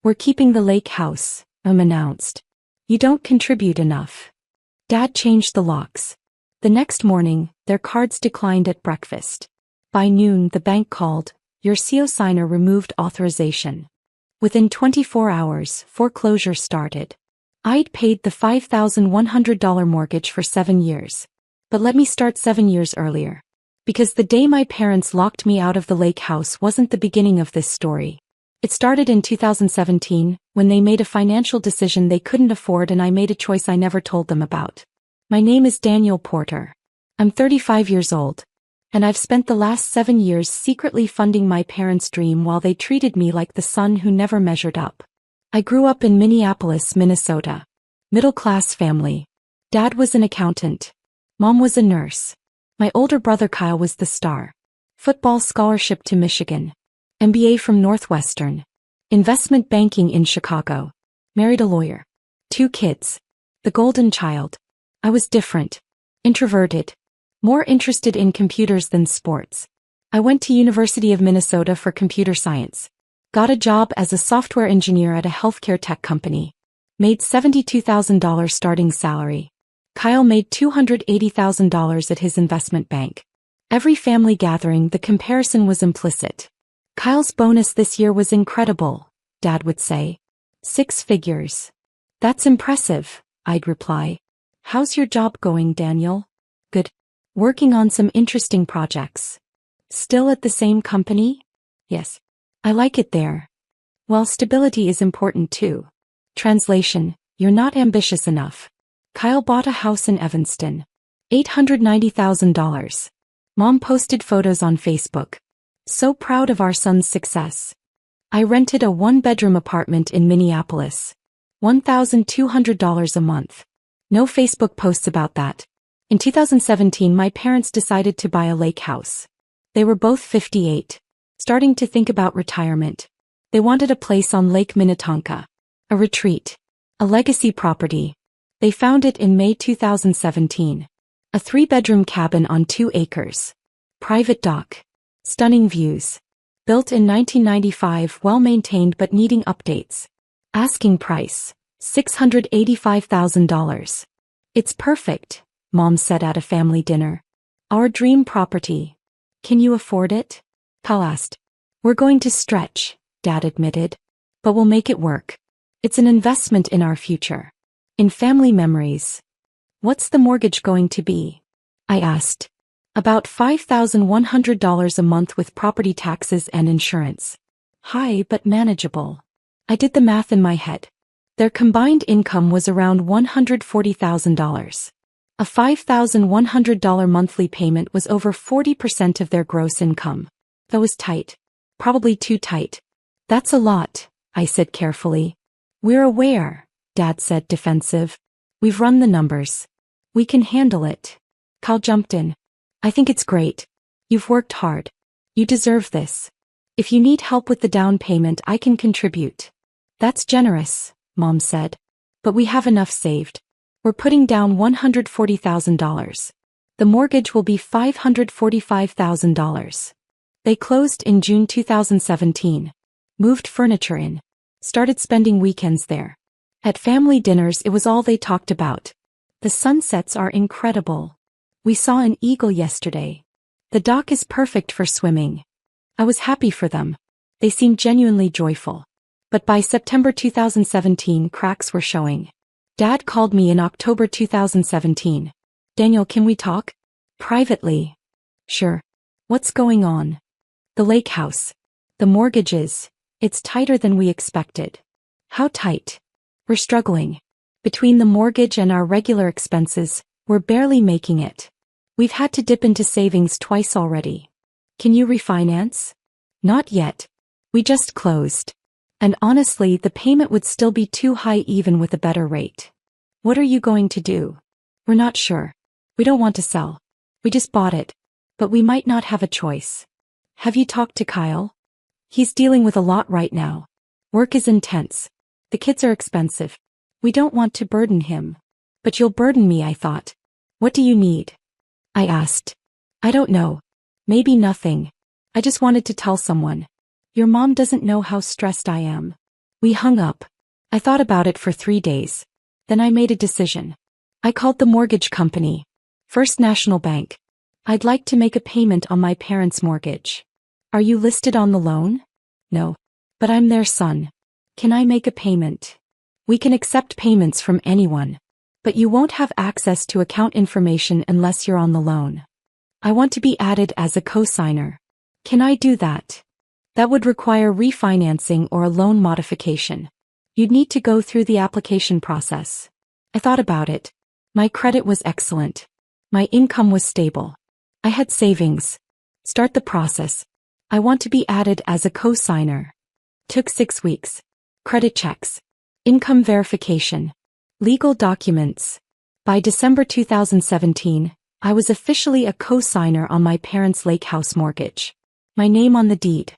"We're keeping the lake house," announced. "You don't contribute enough." Dad changed the locks. The next morning, their cards declined at breakfast. By noon, the bank called. "Your CO signer removed authorization." Within 24 hours, foreclosure started. I'd paid the $5,100 mortgage for 7 years. But let me start 7 years earlier. Because the day my parents locked me out of the lake house wasn't the beginning of this story. It started in 2017, when they made a financial decision they couldn't afford and I made a choice I never told them about. My name is Daniel Porter. I'm 35 years old. And I've spent the last 7 years secretly funding my parents' dream while they treated me like the son who never measured up. I grew up in Minneapolis, Minnesota. Middle-class family. Dad was an accountant. Mom was a nurse. My older brother Kyle was the star. Football scholarship to Michigan. MBA from Northwestern. Investment banking in Chicago. Married a lawyer. 2 kids. The golden child. I was different. Introverted. More interested in computers than sports. I went to University of Minnesota for computer science. Got a job as a software engineer at a healthcare tech company. Made $72,000 starting salary. Kyle made $280,000 at his investment bank. Every family gathering, the comparison was implicit. "Kyle's bonus this year was incredible," Dad would say. "6 figures. "That's impressive," I'd reply. "How's your job going, Daniel?" "Good. Working on some interesting projects." "Still at the same company?" "Yes. I like it there." "Well, stability is important too." Translation: You're not ambitious enough. Kyle bought a house in Evanston. $890,000. Mom posted photos on Facebook. "So proud of our son's success." I rented a 1-bedroom apartment in Minneapolis. $1,200 a month. No Facebook posts about that. In 2017, my parents decided to buy a lake house. They were both 58. Starting to think about retirement. They wanted a place on Lake Minnetonka. A retreat. A legacy property. They found it in May 2017. A 3-bedroom cabin on 2 acres. Private dock. Stunning views. Built in 1995, well-maintained but needing updates. Asking price, $685,000. "It's perfect," Mom said at a family dinner. "Our dream property. Can you afford it?" Kyle asked. "We're going to stretch," Dad admitted. "But we'll make it work. It's an investment in our future. In family memories." "What's the mortgage going to be?" I asked. "About $5,100 a month with property taxes and insurance." "High but manageable." I did the math in my head. Their combined income was around $140,000. A $5,100 monthly payment was over 40% of their gross income. That was tight. Probably too tight. "That's a lot," I said carefully. "We're aware," Dad said, defensive. "We've run the numbers. We can handle it." Kyle jumped in. "I think it's great. You've worked hard. You deserve this. If you need help with the down payment, I can contribute." "That's generous," Mom said. "But we have enough saved. We're putting down $140,000. The mortgage will be $545,000. They closed in June 2017. Moved furniture in. Started spending weekends there. At family dinners, it was all they talked about. "The sunsets are incredible. We saw an eagle yesterday. The dock is perfect for swimming." I was happy for them. They seemed genuinely joyful. But by September 2017, cracks were showing. Dad called me in October 2017. "Daniel, can we talk?" "Privately." "Sure. What's going on?" "The lake house. The mortgages. It's tighter than we expected." "How tight?" "We're struggling. Between the mortgage and our regular expenses, we're barely making it. We've had to dip into savings twice already." "Can you refinance?" "Not yet. We just closed. And honestly, the payment would still be too high even with a better rate." "What are you going to do?" "We're not sure. We don't want to sell. We just bought it. But we might not have a choice." "Have you talked to Kyle?" "He's dealing with a lot right now. Work is intense. The kids are expensive. We don't want to burden him." "But you'll burden me," I thought. "What do you need?" I asked. "I don't know. Maybe nothing. I just wanted to tell someone. Your mom doesn't know how stressed I am." We hung up. I thought about it for 3 days. Then I made a decision. I called the mortgage company. First National Bank. I'd like to make a payment on my parents' mortgage. Are you listed on the loan? No. But I'm their son. Can I make a payment? We can accept payments from anyone. But you won't have access to account information unless you're on the loan. I want to be added as a co-signer. Can I do that? That would require refinancing or a loan modification. You'd need to go through the application process. I thought about it. My credit was excellent. My income was stable. I had savings. Start the process. I want to be added as a co-signer. Took 6 weeks. Credit checks. Income verification. Legal documents. By December 2017, I was officially a co-signer on my parents' lake house mortgage. My name on the deed.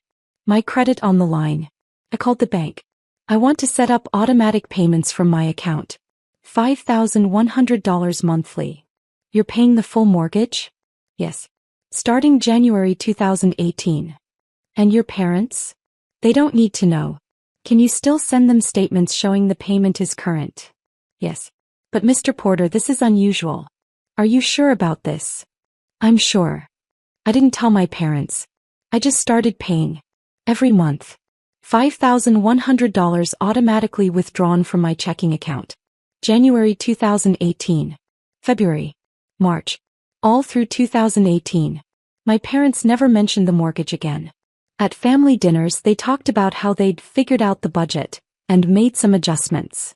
My credit on the line. I called the bank. I want to set up automatic payments from my account. $5,100 monthly. You're paying the full mortgage? Yes. Starting January 2018. And your parents? They don't need to know. Can you still send them statements showing the payment is current? Yes. But Mr. Porter, this is unusual. Are you sure about this? I'm sure. I didn't tell my parents. I just started paying. Every month. $5,100 automatically withdrawn from my checking account. January 2018. February. March. All through 2018. My parents never mentioned the mortgage again. At family dinners they talked about how they'd figured out the budget and made some adjustments.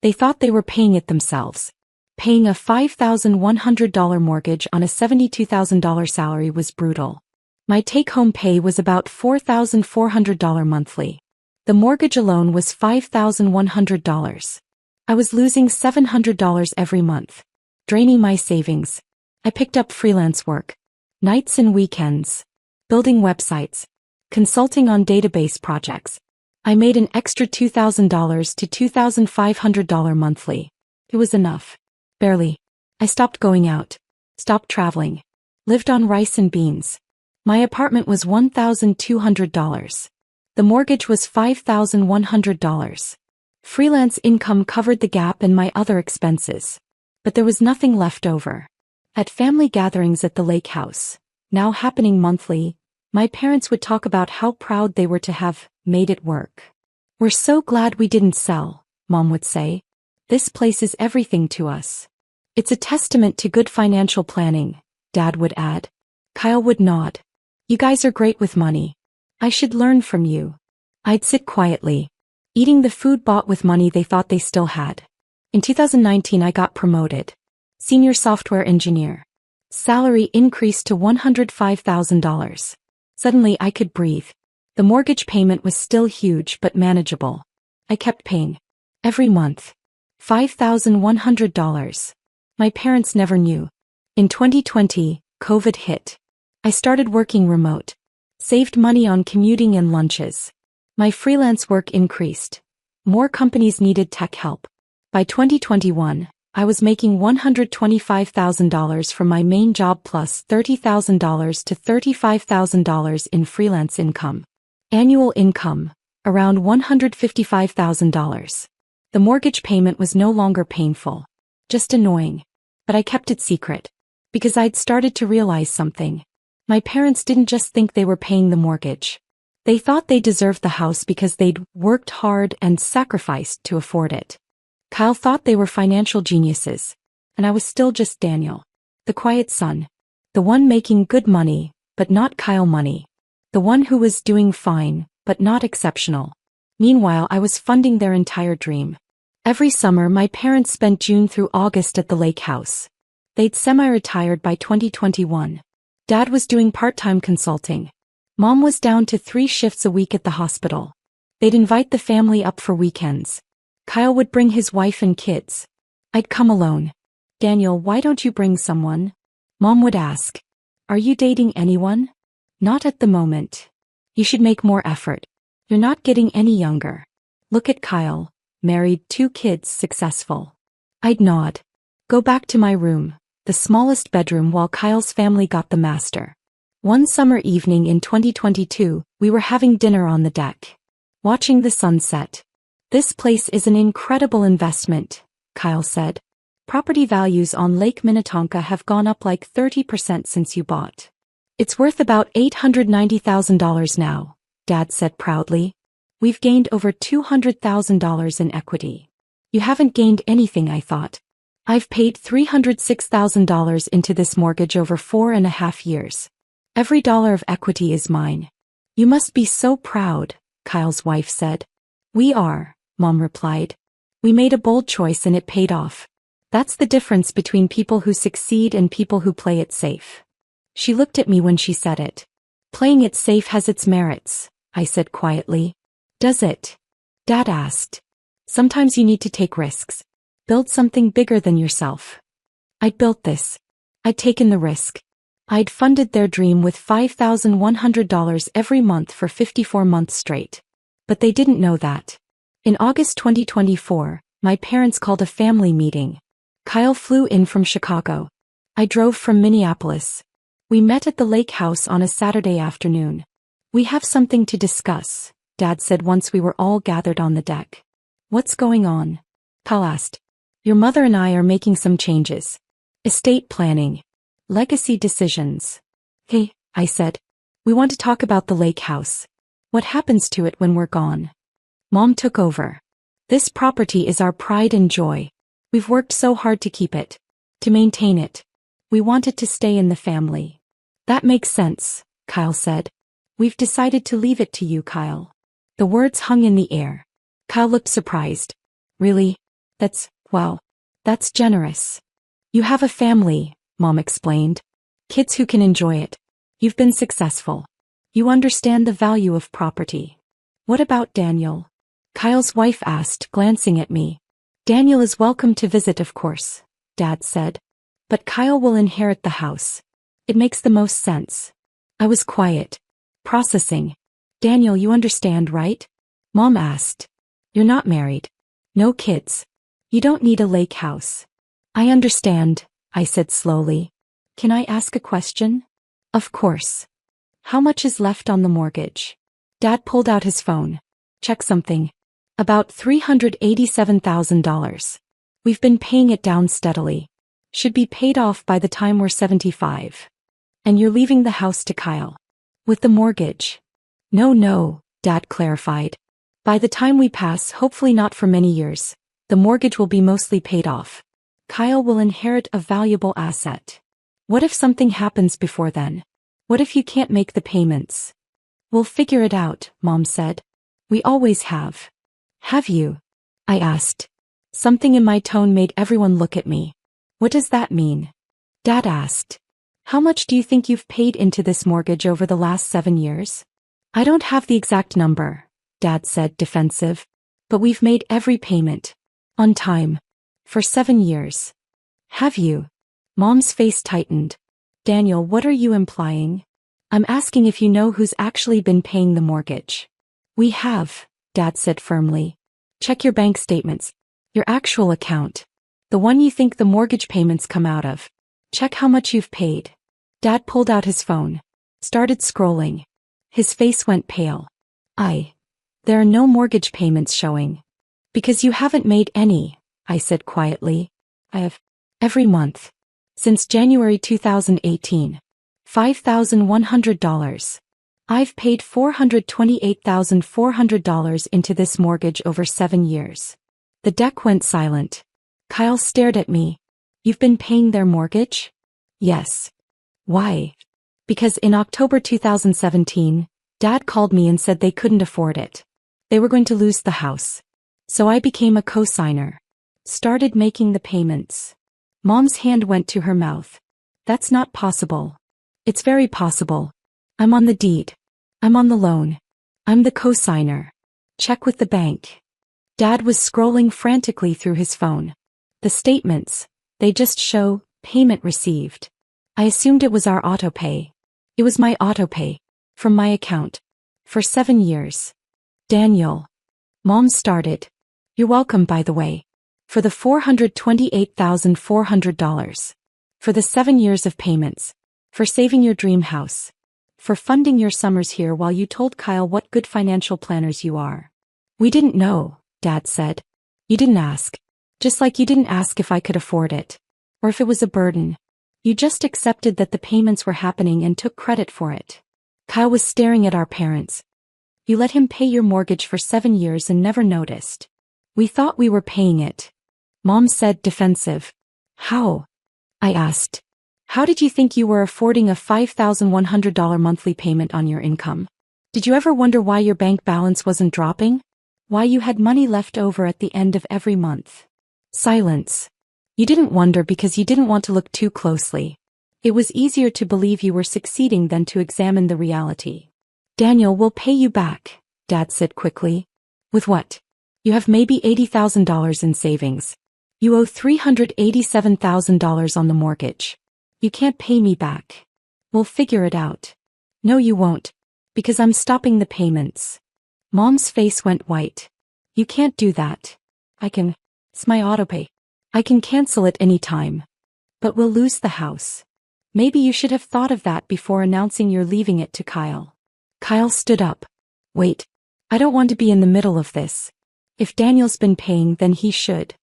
They thought they were paying it themselves. Paying a $5,100 mortgage on a $72,000 salary was brutal. My take-home pay was about $4,400 monthly. The mortgage alone was $5,100. I was losing $700 every month. Draining my savings. I picked up freelance work. Nights and weekends. Building websites. Consulting on database projects. I made an extra $2,000 to $2,500 monthly. It was enough. Barely. I stopped going out. Stopped traveling. Lived on rice and beans. My apartment was $1,200. The mortgage was $5,100. Freelance income covered the gap and my other expenses. But there was nothing left over. At family gatherings at the lake house, now happening monthly, my parents would talk about how proud they were to have made it work. We're so glad we didn't sell, Mom would say. This place is everything to us. It's a testament to good financial planning, Dad would add. Kyle would nod. You guys are great with money. I should learn from you. I'd sit quietly, eating the food bought with money they thought they still had. In 2019 I got promoted. Senior software engineer. Salary increased to $105,000. Suddenly I could breathe. The mortgage payment was still huge but manageable. I kept paying. Every month. $5,100. My parents never knew. In 2020, COVID hit. I started working remote. Saved money on commuting and lunches. My freelance work increased. More companies needed tech help. By 2021, I was making $125,000 from my main job plus $30,000 to $35,000 in freelance income. Annual income, around $155,000. The mortgage payment was no longer painful. Just annoying. But I kept it secret. Because I'd started to realize something. My parents didn't just think they were paying the mortgage. They thought they deserved the house because they'd worked hard and sacrificed to afford it. Kyle thought they were financial geniuses. And I was still just Daniel. The quiet son. The one making good money, but not Kyle money. The one who was doing fine, but not exceptional. Meanwhile, I was funding their entire dream. Every summer, my parents spent June through August at the lake house. They'd semi-retired by 2021. Dad was doing part-time consulting. Mom was down to 3 shifts a week at the hospital. They'd invite the family up for weekends. Kyle would bring his wife and kids. I'd come alone. Daniel, why don't you bring someone? Mom would ask. Are you dating anyone? Not at the moment. You should make more effort. You're not getting any younger. Look at Kyle. Married, 2 kids, successful. I'd nod. Go back to my room. The smallest bedroom while Kyle's family got the master. One summer evening in 2022, we were having dinner on the deck. Watching the sunset. This place is an incredible investment, Kyle said. Property values on Lake Minnetonka have gone up like 30% since you bought. It's worth about $890,000 now, Dad said proudly. We've gained over $200,000 in equity. You haven't gained anything, I thought. I've paid $306,000 into this mortgage over 4.5 years. Every dollar of equity is mine. You must be so proud, Kyle's wife said. We are, Mom replied. We made a bold choice and it paid off. That's the difference between people who succeed and people who play it safe. She looked at me when she said it. Playing it safe has its merits, I said quietly. Does it? Dad asked. Sometimes you need to take risks. Build something bigger than yourself. I'd built this. I'd taken the risk. I'd funded their dream with $5,100 every month for 54 months straight. But they didn't know that. In August 2024, my parents called a family meeting. Kyle flew in from Chicago. I drove from Minneapolis. We met at the lake house on a Saturday afternoon. We have something to discuss, Dad said once we were all gathered on the deck. What's going on? Kyle asked. Your mother and I are making some changes. Estate planning. Legacy decisions. Hey, I said. We want to talk about the lake house. What happens to it when we're gone? Mom took over. This property is our pride and joy. We've worked so hard to keep it. To maintain it. We want it to stay in the family. That makes sense, Kyle said. We've decided to leave it to you, Kyle. The words hung in the air. Kyle looked surprised. Really? Well, that's generous. You have a family, Mom explained. Kids who can enjoy it. You've been successful. You understand the value of property. What about Daniel? Kyle's wife asked, glancing at me. Daniel is welcome to visit, of course, Dad said. But Kyle will inherit the house. It makes the most sense. I was quiet. Processing. Daniel, you understand, right? Mom asked. You're not married. No kids. You don't need a lake house. I understand, I said slowly. Can I ask a question? Of course. How much is left on the mortgage? Dad pulled out his phone. Check something. About $387,000. We've been paying it down steadily. Should be paid off by the time we're 75. And you're leaving the house to Kyle. With the mortgage. No, Dad clarified. By the time we pass, hopefully not for many years, the mortgage will be mostly paid off. Kyle will inherit a valuable asset. What if something happens before then? What if you can't make the payments? We'll figure it out, Mom said. We always have. Have you? I asked. Something in my tone made everyone look at me. What does that mean? Dad asked. How much do you think you've paid into this mortgage over the last 7 years? I don't have the exact number, Dad said, defensive. But we've made every payment. On time. For 7 years. Have you? Mom's face tightened. Daniel, what are you implying? I'm asking if you know who's actually been paying the mortgage. We have, Dad said firmly. Check your bank statements. Your actual account. The one you think the mortgage payments come out of. Check how much you've paid. Dad pulled out his phone. Started scrolling. His face went pale. There are no mortgage payments showing. Because you haven't made any, I said quietly. I have. Every month. Since January 2018. $5,100. I've paid $428,400 into this mortgage over 7 years. The deck went silent. Kyle stared at me. You've been paying their mortgage? Yes. Why? Because in October 2017, Dad called me and said they couldn't afford it. They were going to lose the house. So I became a co-signer. Started making the payments. Mom's hand went to her mouth. That's not possible. It's very possible. I'm on the deed. I'm on the loan. I'm the co-signer. Check with the bank. Dad was scrolling frantically through his phone. The statements, they just show, payment received. I assumed it was our autopay. It was my autopay. From my account. For 7 years. Daniel. Mom started. You're welcome, by the way. For the $428,400. For the 7 years of payments. For saving your dream house. For funding your summers here while you told Kyle what good financial planners you are. We didn't know, Dad said. You didn't ask. Just like you didn't ask if I could afford it. Or if it was a burden. You just accepted that the payments were happening and took credit for it. Kyle was staring at our parents. You let him pay your mortgage for 7 years and never noticed. We thought we were paying it. Mom said, defensive. How? I asked. How did you think you were affording a $5,100 monthly payment on your income? Did you ever wonder why your bank balance wasn't dropping? Why you had money left over at the end of every month? Silence. You didn't wonder because you didn't want to look too closely. It was easier to believe you were succeeding than to examine the reality. Daniel will pay you back, Dad said quickly. With what? You have maybe $80,000 in savings. You owe $387,000 on the mortgage. You can't pay me back. We'll figure it out. No, you won't. Because I'm stopping the payments. Mom's face went white. You can't do that. I can. It's my autopay. I can cancel it any time. But we'll lose the house. Maybe you should have thought of that before announcing you're leaving it to Kyle. Kyle stood up. Wait. I don't want to be in the middle of this. If Daniel's been paying, then he should.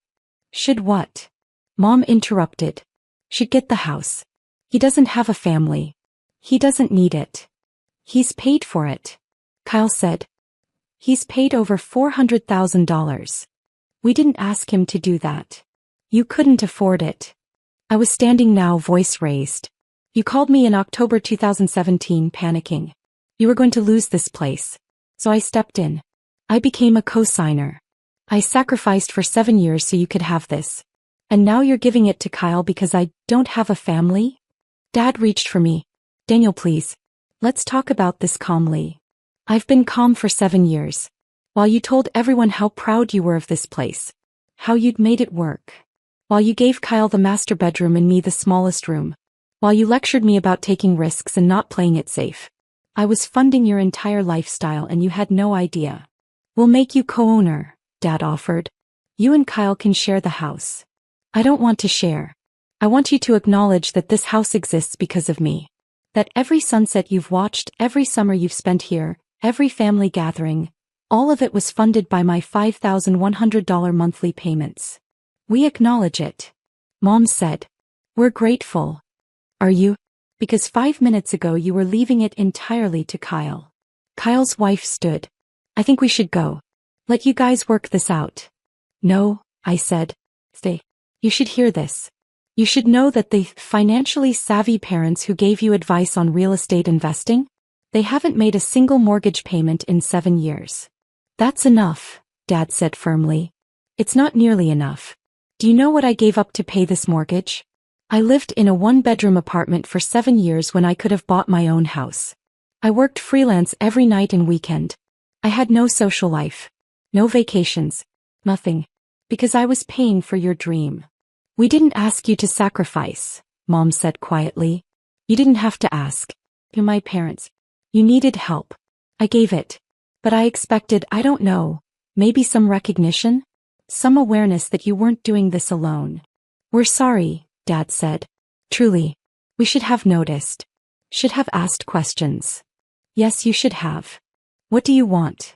Should what? Mom interrupted. Should get the house. He doesn't have a family. He doesn't need it. He's paid for it. Kyle said. He's paid over $400,000. We didn't ask him to do that. You couldn't afford it. I was standing now, voice raised. You called me in October 2017, panicking. You were going to lose this place. So I stepped in. I became a co-signer. I sacrificed for 7 years so you could have this. And now you're giving it to Kyle because I don't have a family? Dad reached for me. Daniel, please. Let's talk about this calmly. I've been calm for 7 years. While you told everyone how proud you were of this place. How you'd made it work. While you gave Kyle the master bedroom and me the smallest room. While you lectured me about taking risks and not playing it safe. I was funding your entire lifestyle and you had no idea. We'll make you co-owner, Dad offered. You and Kyle can share the house. I don't want to share. I want you to acknowledge that this house exists because of me. That every sunset you've watched, every summer you've spent here, every family gathering, all of it was funded by my $5,100 monthly payments. We acknowledge it. Mom said. We're grateful. Are you? Because 5 minutes ago you were leaving it entirely to Kyle. Kyle's wife stood. I think we should go. Let you guys work this out. No, I said. Stay. You should hear this. You should know that the financially savvy parents who gave you advice on real estate investing, they haven't made a single mortgage payment in 7 years. That's enough, Dad said firmly. It's not nearly enough. Do you know what I gave up to pay this mortgage? I lived in a 1-bedroom apartment for 7 years when I could have bought my own house. I worked freelance every night and weekend. I had no social life. No vacations. Nothing. Because I was paying for your dream. We didn't ask you to sacrifice, Mom said quietly. You didn't have to ask. You're my parents. You needed help. I gave it. But I expected, I don't know, maybe some recognition? Some awareness that you weren't doing this alone. We're sorry, Dad said. Truly. We should have noticed. Should have asked questions. Yes, you should have. What do you want?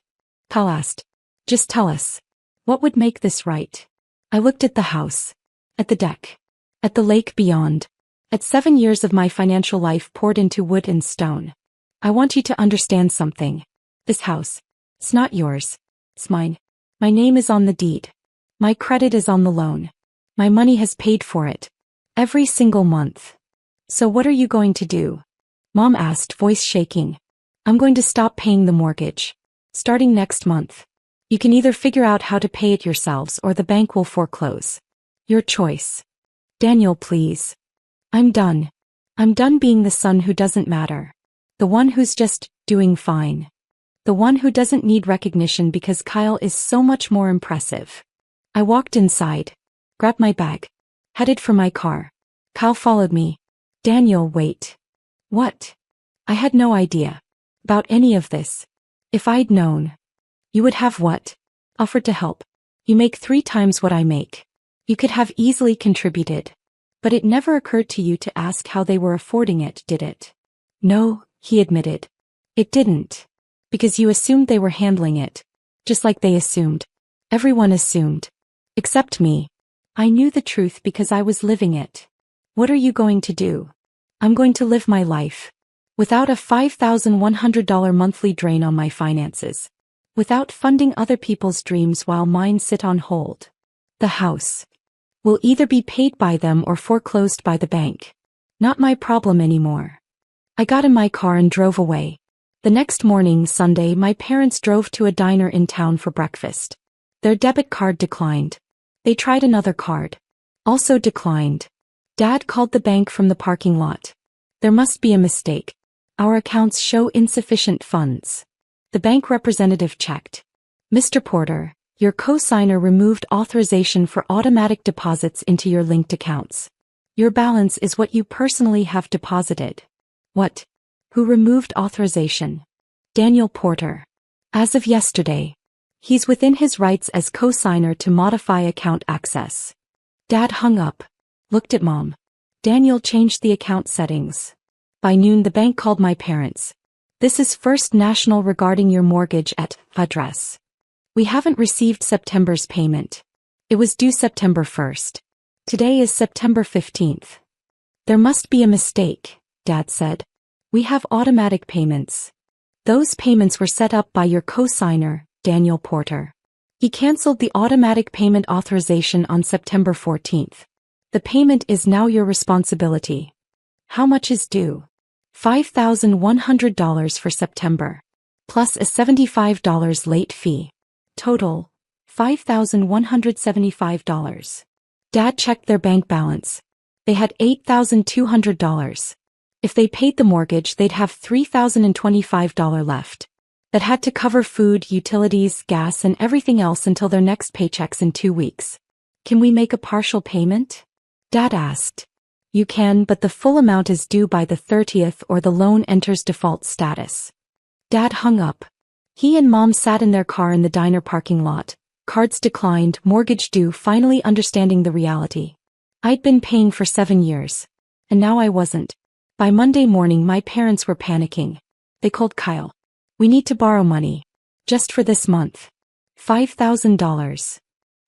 Kyle asked. Just tell us. What would make this right? I looked at the house. At the deck. At the lake beyond. At 7 years of my financial life poured into wood and stone. I want you to understand something. This house. It's not yours. It's mine. My name is on the deed. My credit is on the loan. My money has paid for it. Every single month. So what are you going to do? Mom asked, voice shaking. I'm going to stop paying the mortgage. Starting next month. You can either figure out how to pay it yourselves or the bank will foreclose. Your choice. Daniel, please. I'm done. I'm done being the son who doesn't matter. The one who's just doing fine. The one who doesn't need recognition because Kyle is so much more impressive. I walked inside. Grabbed my bag. Headed for my car. Kyle followed me. Daniel, wait. What? I had no idea. About any of this. If I'd known. You would have what? Offered to help. You make 3 times what I make. You could have easily contributed. But it never occurred to you to ask how they were affording it, did it? No, he admitted. It didn't. Because you assumed they were handling it. Just like they assumed. Everyone assumed. Except me. I knew the truth because I was living it. What are you going to do? I'm going to live my life. Without a $5,100 monthly drain on my finances. Without funding other people's dreams while mine sit on hold. The house will either be paid by them or foreclosed by the bank. Not my problem anymore. I got in my car and drove away. The next morning, Sunday, my parents drove to a diner in town for breakfast. Their debit card declined. They tried another card. Also declined. Dad called the bank from the parking lot. There must be a mistake. Our accounts show insufficient funds. The bank representative checked. Mr. Porter, your co-signer removed authorization for automatic deposits into your linked accounts. Your balance is what you personally have deposited. What? Who removed authorization? Daniel Porter. As of yesterday. He's within his rights as co-signer to modify account access. Dad hung up. Looked at Mom. Daniel changed the account settings. By noon the bank called my parents. This is First National regarding your mortgage at address. We haven't received September's payment. It was due September 1st. Today is September 15th. There must be a mistake, Dad said. We have automatic payments. Those payments were set up by your co-signer, Daniel Porter. He canceled the automatic payment authorization on September 14th. The payment is now your responsibility. How much is due? $5,100 for September. Plus a $75 late fee. Total, $5,175. Dad checked their bank balance. They had $8,200. If they paid the mortgage, they'd have $3,025 left. That had to cover food, utilities, gas, and everything else until their next paychecks in 2 weeks. Can we make a partial payment? Dad asked. You can, but the full amount is due by the 30th or the loan enters default status. Dad hung up. He and Mom sat in their car in the diner parking lot. Cards declined, mortgage due, finally understanding the reality. I'd been paying for 7 years. And now I wasn't. By Monday morning my parents were panicking. They called Kyle. We need to borrow money. Just for this month. $5,000.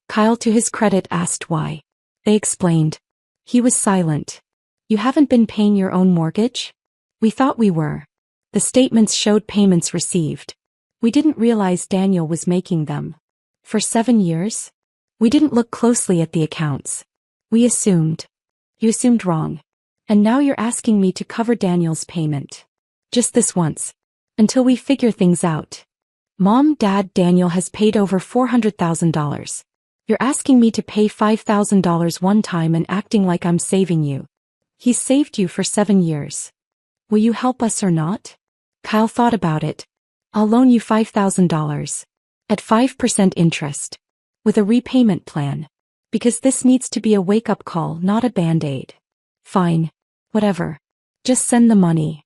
Kyle, to his credit, asked why. They explained. He was silent. You haven't been paying your own mortgage? We thought we were. The statements showed payments received. We didn't realize Daniel was making them. For 7 years? We didn't look closely at the accounts. We assumed. You assumed wrong. And now you're asking me to cover Daniel's payment. Just this once. Until we figure things out. Mom, Dad, Daniel has paid over $400,000. You're asking me to pay $5,000 one time and acting like I'm saving you. He's saved you for 7 years. Will you help us or not? Kyle thought about it. I'll loan you $5,000. At 5% interest. With a repayment plan. Because this needs to be a wake-up call, not a band-aid. Fine. Whatever. Just send the money.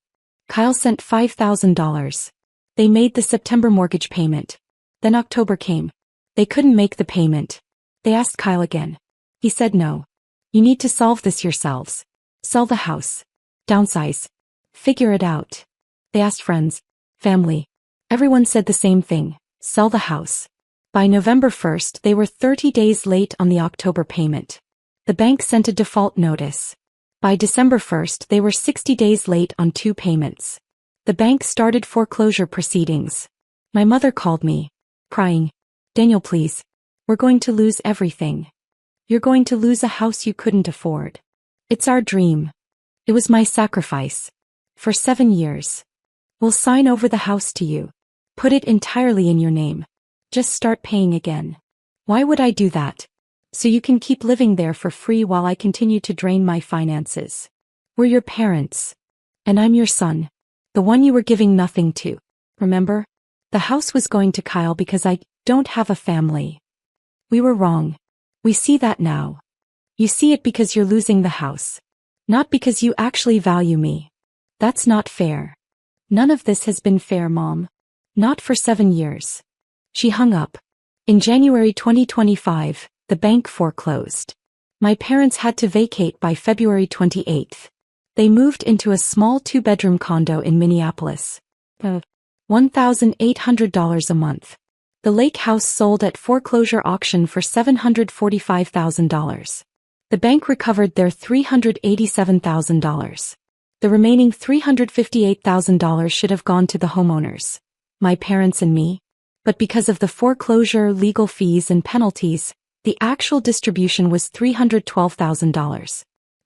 Kyle sent $5,000. They made the September mortgage payment. Then October came. They couldn't make the payment. They asked Kyle again. He said no. You need to solve this yourselves. Sell the house. Downsize. Figure it out. They asked friends. Family. Everyone said the same thing. Sell the house. By November 1st, they were 30 days late on the October payment. The bank sent a default notice. By December 1st, they were 60 days late on 2 payments. The bank started foreclosure proceedings. My mother called me, crying. Daniel, please. We're going to lose everything. You're going to lose a house you couldn't afford. It's our dream. It was my sacrifice. For 7 years. We'll sign over the house to you. Put it entirely in your name. Just start paying again. Why would I do that? So you can keep living there for free while I continue to drain my finances. We're your parents. And I'm your son. The one you were giving nothing to. Remember? The house was going to Kyle because I don't have a family. We were wrong. We see that now. You see it because you're losing the house. Not because you actually value me. That's not fair. None of this has been fair, Mom. Not for 7 years. She hung up. In January 2025, the bank foreclosed. My parents had to vacate by February 28th. They moved into a small 2-bedroom condo in Minneapolis. $1,800 a month. The lake house sold at foreclosure auction for $745,000. The bank recovered their $387,000. The remaining $358,000 should have gone to the homeowners, my parents and me. But because of the foreclosure, legal fees and penalties, the actual distribution was $312,000.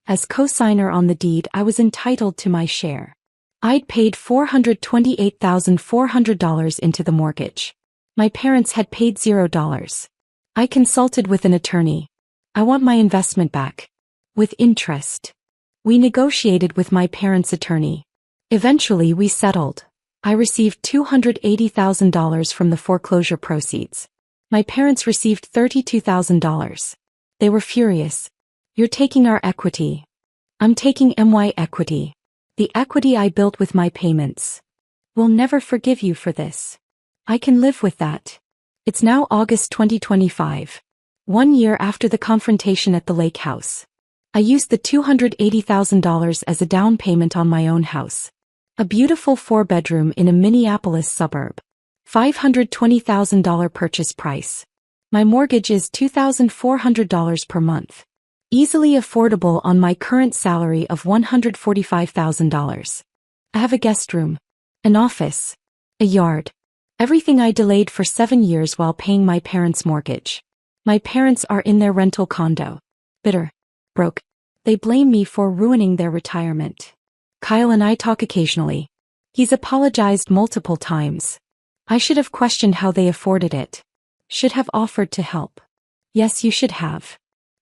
As co-signer on the deed, I was entitled to my share. I'd paid $428,400 into the mortgage. My parents had paid $0. I consulted with an attorney. I want my investment back. With interest. We negotiated with my parents' attorney. Eventually we settled. I received $280,000 from the foreclosure proceeds. My parents received $32,000. They were furious. You're taking our equity. I'm taking my equity. The equity I built with my payments. We'll never forgive you for this. I can live with that. It's now August 2025. 1 year after the confrontation at the lake house. I used the $280,000 as a down payment on my own house. A beautiful 4-bedroom in a Minneapolis suburb. $520,000 purchase price. My mortgage is $2,400 per month. Easily affordable on my current salary of $145,000. I have a guest room, an office, a yard. Everything I delayed for 7 years while paying my parents' mortgage. My parents are in their rental condo. Bitter. Broke. They blame me for ruining their retirement. Kyle and I talk occasionally. He's apologized multiple times. I should have questioned how they afforded it. Should have offered to help. Yes, you should have.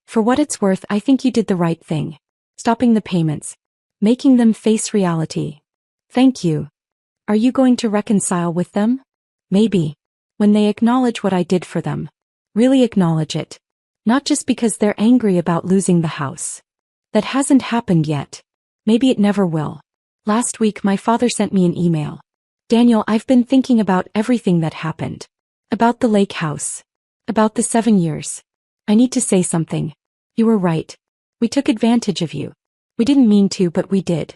For what it's worth, I think you did the right thing. Stopping the payments. Making them face reality. Thank you. Are you going to reconcile with them? Maybe. When they acknowledge what I did for them. Really acknowledge it. Not just because they're angry about losing the house. That hasn't happened yet. Maybe it never will. Last week my father sent me an email. Daniel, I've been thinking about everything that happened. About the lake house. About the 7 years. I need to say something. You were right. We took advantage of you. We didn't mean to, but we did.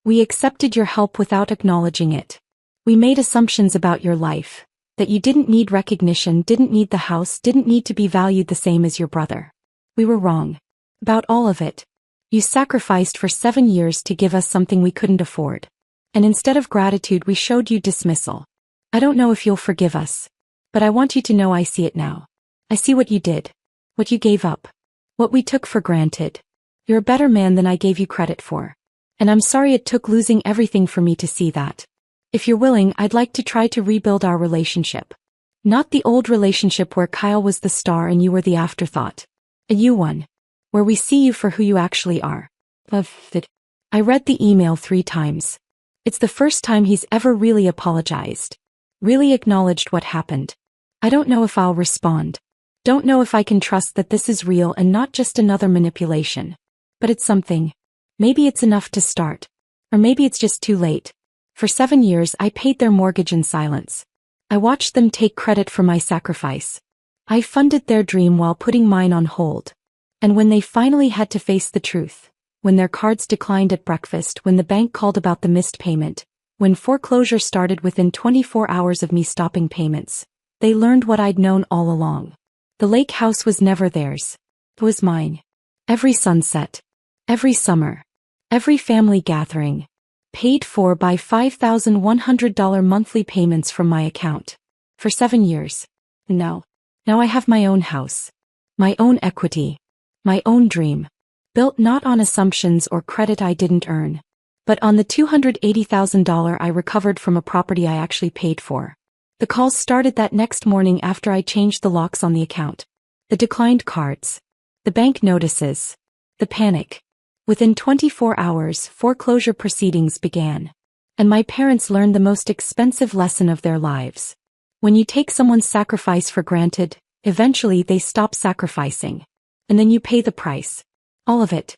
We accepted your help without acknowledging it. We made assumptions about your life. That you didn't need recognition, didn't need the house, didn't need to be valued the same as your brother. We were wrong. About all of it. You sacrificed for 7 years to give us something we couldn't afford. And instead of gratitude, we showed you dismissal. I don't know if you'll forgive us. But I want you to know I see it now. I see what you did. What you gave up. What we took for granted. You're a better man than I gave you credit for. And I'm sorry it took losing everything for me to see that. If you're willing, I'd like to try to rebuild our relationship. Not the old relationship where Kyle was the star and you were the afterthought. A new one. Where we see you for who you actually are. I read the email 3 times. It's the first time he's ever really apologized. Really acknowledged what happened. I don't know if I'll respond. Don't know if I can trust that this is real and not just another manipulation. But it's something. Maybe it's enough to start. Or maybe it's just too late. For 7 years I paid their mortgage in silence. I watched them take credit for my sacrifice. I funded their dream while putting mine on hold. And when they finally had to face the truth, when their cards declined at breakfast, when the bank called about the missed payment, when foreclosure started within 24 hours of me stopping payments, they learned what I'd known all along. The lake house was never theirs. It was mine. Every sunset. Every summer. Every family gathering. Paid for by $5,100 monthly payments from my account. For 7 years. Now I have my own house. My own equity. My own dream. Built not on assumptions or credit I didn't earn. But on the $280,000 I recovered from a property I actually paid for. The calls started that next morning after I changed the locks on the account. The declined cards. The bank notices. The panic. Within 24 hours, foreclosure proceedings began. And my parents learned the most expensive lesson of their lives. When you take someone's sacrifice for granted, eventually they stop sacrificing. And then you pay the price. All of it.